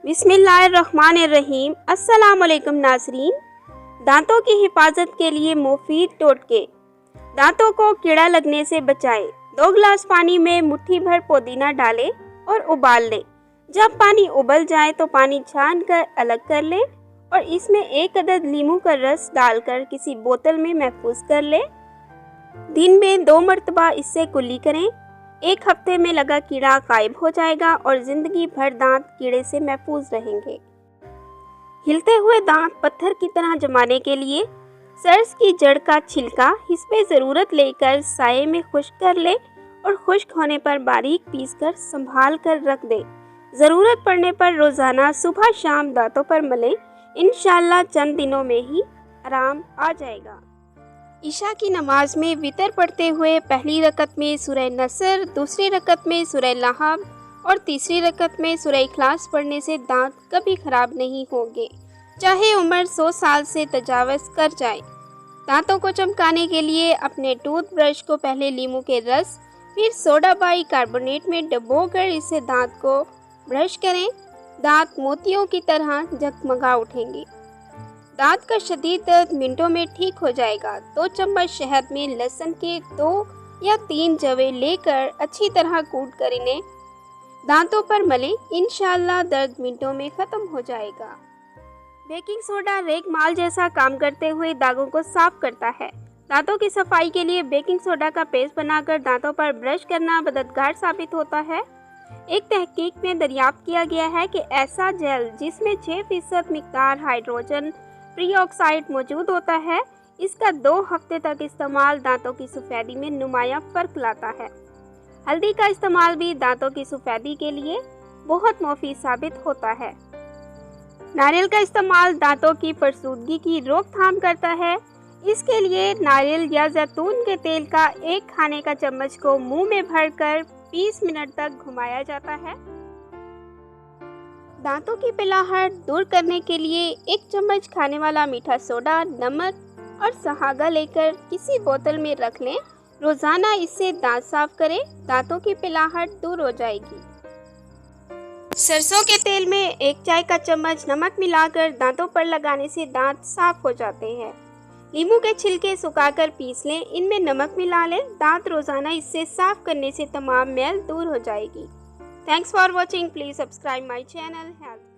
बिस्मिल्लाहिर्रहमानिर्रहीम। अस्सलाम वालेकुम नाज़रीन। दांतों की हिफाजत के लिए मुफीद टोटके। दांतों को कीड़ा लगने से बचाएं। 2 गिलास पानी में मुट्ठी भर पुदीना डालें और उबाल लें। जब पानी उबल जाए तो पानी छान कर अलग कर लें और इसमें 1 अदद नींबू का रस डालकर किसी बोतल में महफूज कर लें। दिन में 2 मरतबा इससे कुल्ली करें। 1 हफ्ते में लगा कीड़ा गायब हो जाएगा और ज़िंदगी भर दांत कीड़े से महफूज रहेंगे। हिलते हुए दांत पत्थर की तरह जमाने के लिए सर्स की जड़ का छिलका हिस्से ज़रूरत लेकर साये में खुश्क कर ले और खुश्क होने पर बारीक पीस कर संभाल कर रख दें। ज़रूरत पड़ने पर रोज़ाना सुबह शाम दांतों पर मलें। इंशाअल्लाह चंद दिनों में ही आराम आ जाएगा। ईशा की नमाज में वितर पढ़ते हुए पहली रकत में सूरह नसर, दूसरी रकत में सूरह लहब और तीसरी रकत में सूरह इखलास पढ़ने से दांत कभी खराब नहीं होंगे, चाहे उम्र 100 साल से तजावज़ कर जाए। दांतों को चमकाने के लिए अपने टूथब्रश को पहले नींबू के रस फिर सोडा बाइकार्बोनेट में डुबोकर इससे दांत को ब्रश करें। दांत मोतियों की तरह जगमगा उठेंगे। दांत का शदीद दर्द मिनटों में ठीक हो जाएगा। 2 चम्मच शहद में लहसुन के 2 या 3 जवे लेकर अच्छी तरह कूट कर इन्हें दांतों पर मलें। इंशाअल्लाह दर्द मिनटों में ख़त्म हो जाएगा। बेकिंग सोडा रेगमाल जैसा काम करते हुए दागों को साफ करता है। दांतों की सफाई के लिए बेकिंग सोडा का पेस्ट बनाकर दांतों पर ब्रश करना मददगार साबित होता है। एक तहकीक में दरियाफ्त किया गया है कि ऐसा जेल जिसमें 6% मिकदार हाइड्रोजन पेरोक्साइड मौजूद होता है, इसका 2 हफ्ते तक इस्तेमाल दांतों की सफ़ेदी में नुमाया फ़र्क लाता है। हल्दी का इस्तेमाल भी दांतों की सफ़ेदी के लिए बहुत मुफीद साबित होता है। नारियल का इस्तेमाल दांतों की फरसूदगी की रोकथाम करता है। इसके लिए नारियल या जैतून के तेल का 1 खाने का चम्मच को मुंह में भरकर 20 मिनट तक घुमाया जाता है। दांतों की पिलाहट दूर करने के लिए 1 चम्मच खाने वाला मीठा सोडा, नमक और सहागा लेकर किसी बोतल में रख लें। रोज़ाना इससे दांत साफ करें। दांतों की पिलाहट दूर हो जाएगी। सरसों के तेल में 1 चाय का चम्मच नमक मिलाकर दांतों पर लगाने से दांत साफ हो जाते हैं। नींबू के छिलके सुखाकर पीस लें, इनमें नमक मिला लें। दांत रोज़ाना इससे साफ करने से तमाम मैल दूर हो जाएगी। Thanks for watching. Please subscribe my channel. Health